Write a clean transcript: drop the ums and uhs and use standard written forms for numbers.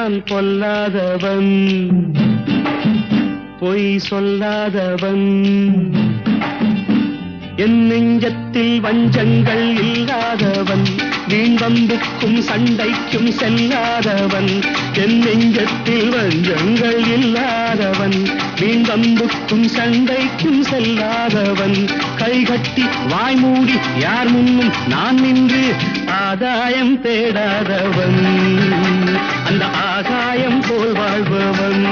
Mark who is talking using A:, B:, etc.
A: நான் பொல்லாதவன், பொய் சொல்லாதவன், என் நெஞ்சத்தில் வஞ்சங்கள் இல்லாதவன், வீண்வம்புக்கும் சண்டைக்கும் செல்லாதவன், என் நெஞ்சத்தில் வஞ்சங்கள் இல்லாதவன், வீண்வம்புக்கும் சண்டைக்கும் செல்லாதவன், கைகட்டி வாய்மூடி யார் முன்னும் நான் நின்று ஆதாயம் தேடாதவன், அந்த ஆகாயம் போல் வாழ்பவன்.